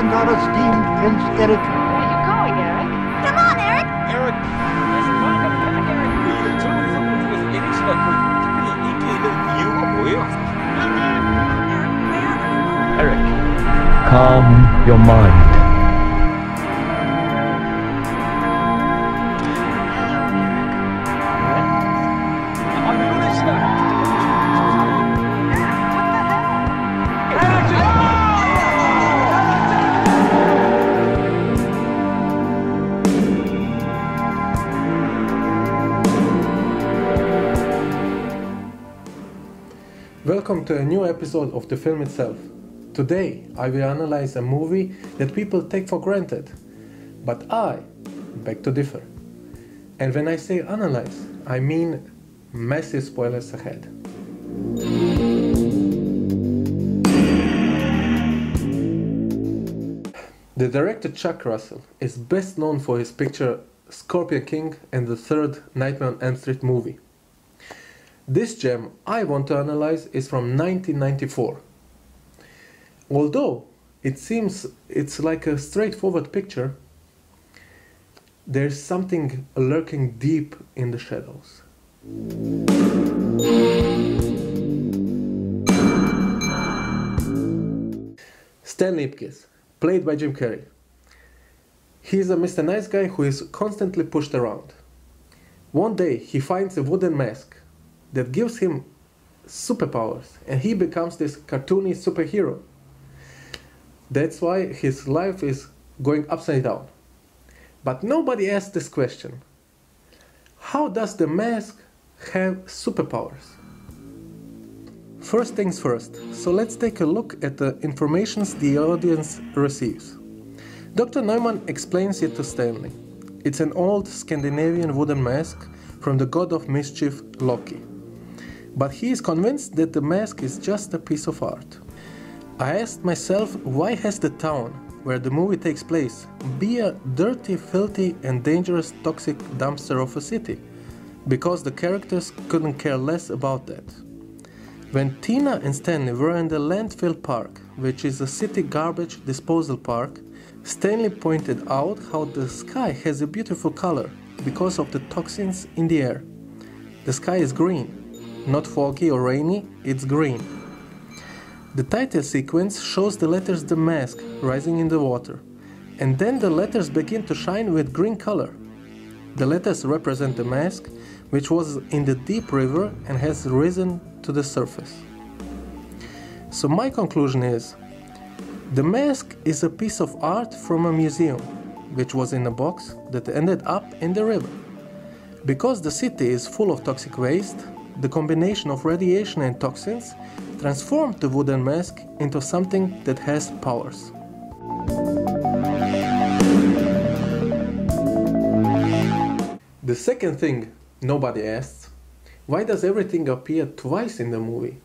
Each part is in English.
and our esteemed Prince Erik. Where are you going, Erik? Come on, Erik! Erik, is Milan back, Erik? with Erik, calm your mind. Welcome to a new episode of the film itself. Today I will analyze a movie that people take for granted, but I beg to differ. And when I say analyze, I mean massive spoilers ahead. The director Chuck Russell is best known for his picture Scorpion King and the third Nightmare on Elm Street movie. This gem I want to analyze is from 1994. Although it seems it's like a straightforward picture, there's something lurking deep in the shadows. Stan Lipkiss, played by Jim Carrey. He's a Mr. Nice Guy who is constantly pushed around. One day he finds a wooden mask that gives him superpowers, and he becomes this cartoony superhero. That's why his life is going upside down. But nobody asks this question: how does the mask have superpowers? First things first, so let's take a look at the information the audience receives. Dr. Neumann explains it to Stanley. It's an old Scandinavian wooden mask from the god of mischief, Loki. But he is convinced that the mask is just a piece of art. I asked myself, why has the town where the movie takes place be a dirty, filthy and dangerous toxic dumpster of a city? Because the characters couldn't care less about that. When Tina and Stanley were in the landfill park, which is a city garbage disposal park, Stanley pointed out how the sky has a beautiful color because of the toxins in the air. The sky is green. Not foggy or rainy, it's green. The title sequence shows the letters "The Mask" rising in the water, and then the letters begin to shine with green color. The letters represent the mask, which was in the deep river and has risen to the surface. So my conclusion is, the mask is a piece of art from a museum, which was in a box that ended up in the river. Because the city is full of toxic waste, the combination of radiation and toxins transformed the wooden mask into something that has powers. The second thing nobody asks, why does everything appear twice in the movie?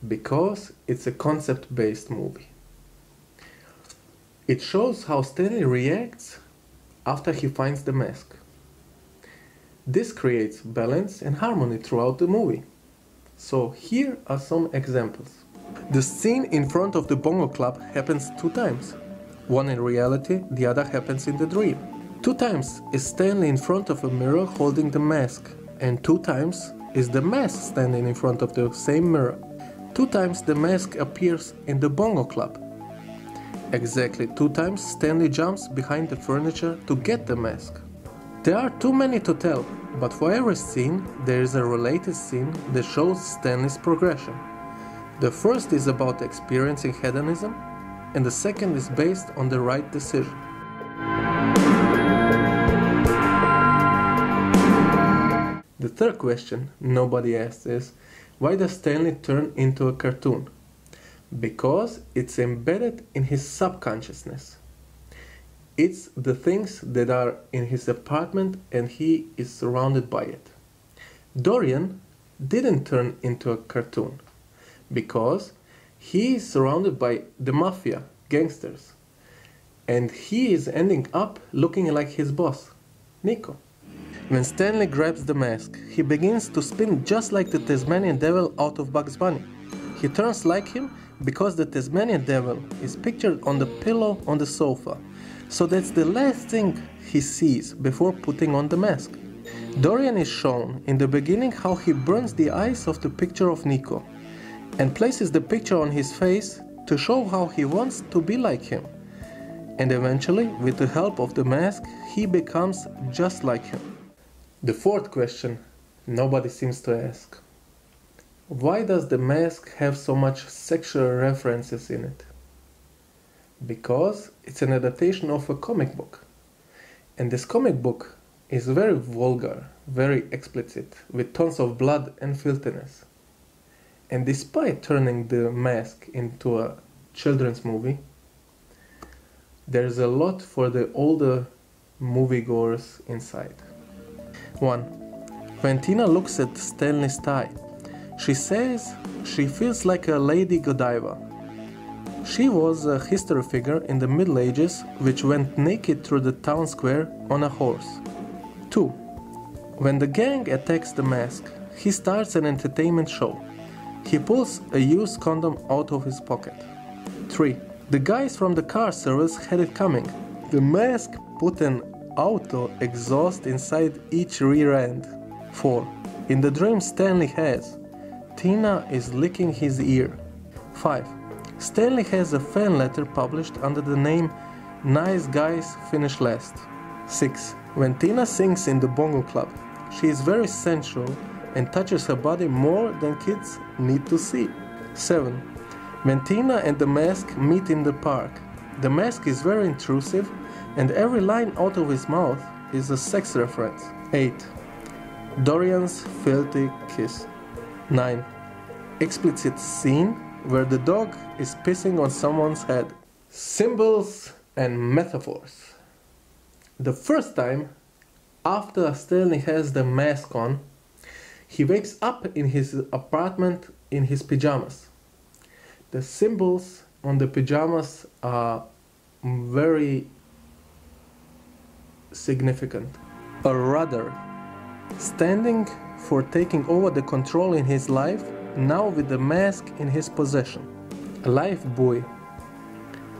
Because it's a concept-based movie. It shows how Stanley reacts after he finds the mask. This creates balance and harmony throughout the movie. So here are some examples. The scene in front of the Bongo Club happens 2 times. One in reality, the other happens in the dream. 2 times is Stanley in front of a mirror holding the mask, and 2 times is the mask standing in front of the same mirror. 2 times the mask appears in the Bongo Club. Exactly 2 times Stanley jumps behind the furniture to get the mask. There are too many to tell, but for every scene there is a related scene that shows Stanley's progression. The first is about experiencing hedonism, and the second is based on the right decision. The third question nobody asks is, why does Stanley turn into a cartoon? Because it's embedded in his subconsciousness. It's the things that are in his apartment and he is surrounded by it. Dorian didn't turn into a cartoon because he is surrounded by the mafia, gangsters, and he is ending up looking like his boss, Nico. When Stanley grabs the mask, he begins to spin just like the Tasmanian devil out of Bugs Bunny. He turns like him, Because the Tasmanian devil is pictured on the pillow on the sofa, so that's the last thing he sees before putting on the mask. Dorian is shown in the beginning how he burns the eyes of the picture of Nico and places the picture on his face to show how he wants to be like him. And eventually, with the help of the mask, he becomes just like him. The fourth question nobody seems to ask. Why does the mask have so much sexual references in it? Because it's an adaptation of a comic book. And this comic book is very vulgar, very explicit, with tons of blood and filthiness. And despite turning the mask into a children's movie, there's a lot for the older moviegoers inside. 1. When Tina looks at Stanley's tie, she says she feels like a Lady Godiva. She was a history figure in the Middle Ages which went naked through the town square on a horse. 2. When the gang attacks the mask, he starts an entertainment show. He pulls a used condom out of his pocket. 3. The guys from the car service had it coming. The mask put an auto exhaust inside each rear end. 4. In the dream Stanley has, Tina is licking his ear. 5. Stanley has a fan letter published under the name Nice Guys Finish Last. 6. When Tina sings in the bongo club, she is very sensual and touches her body more than kids need to see. 7. When Tina and the mask meet in the park, the mask is very intrusive and every line out of his mouth is a sex reference. 8. Dorian's filthy kiss. 9. Explicit scene where the dog is pissing on someone's head. Symbols and metaphors. The first time, after Stanley has the mask on, he wakes up in his apartment in his pajamas. The symbols on the pajamas are very significant. A rudder, standing for taking over the control in his life, now with the mask in his possession. A life buoy.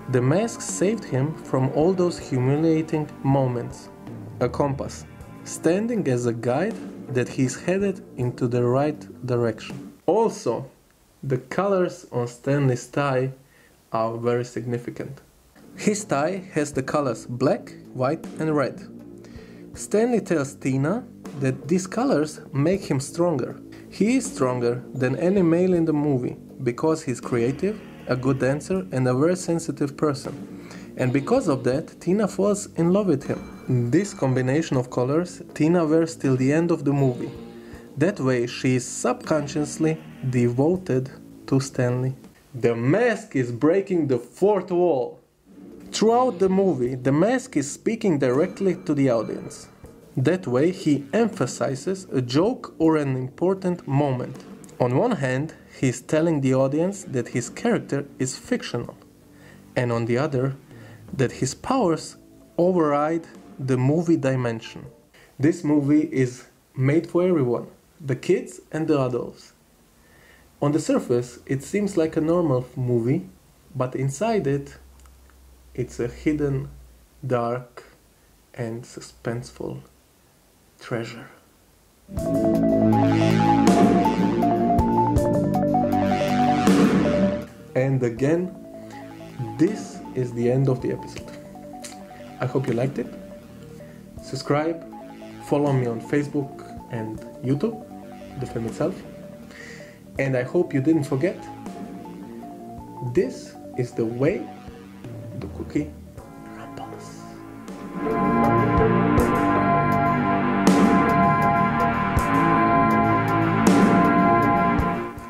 The mask saved him from all those humiliating moments. A compass, standing as a guide that he's headed into the right direction. Also, the colors on Stanley's tie are very significant. His tie has the colors black, white and red. Stanley tells Tina that these colors make him stronger. He is stronger than any male in the movie because he's creative, a good dancer and a very sensitive person. And because of that, Tina falls in love with him. This combination of colors Tina wears till the end of the movie. That way she is subconsciously devoted to Stanley. The mask is breaking the fourth wall. Throughout the movie, the mask is speaking directly to the audience. That way he emphasizes a joke or an important moment. On one hand, he is telling the audience that his character is fictional, and on the other, that his powers override the movie dimension. This movie is made for everyone, the kids and the adults. On the surface, it seems like a normal movie, but inside it, it's a hidden, dark, and suspenseful treasure. And again, this is the end of the episode. I hope you liked it. Subscribe, follow me on Facebook and YouTube, the film itself. And I hope you didn't forget, this is the way the cookie crumbles.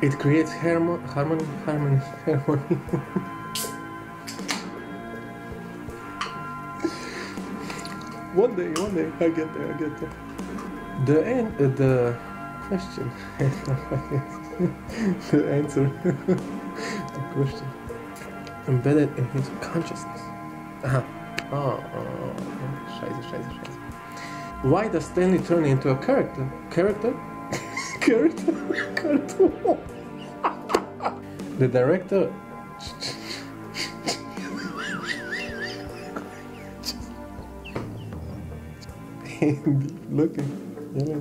It creates harmony. One day, I get there. The question, the answer, the question, embedded in his consciousness. Scheiße. Why does Stanley turn into a character? Character? The director Looking, yeah.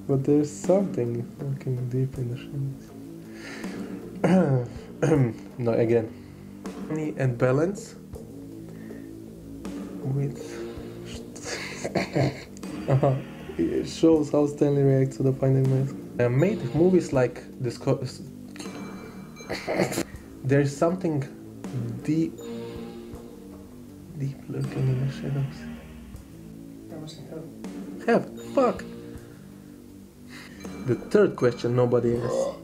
But there's something looking deep in the shadows. No, again. Harmony and balance with. It shows how Stanley reacts to the final mask. Made movies like this. There's something deep looking in the shadows. Have fuck. The third question nobody asked.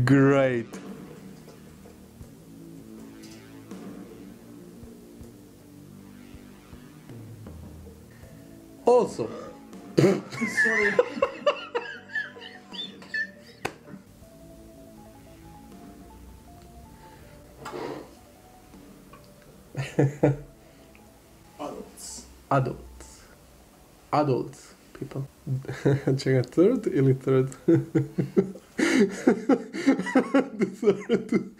Great. Also. Sorry. Adults, people. Čega, third ili third? The third.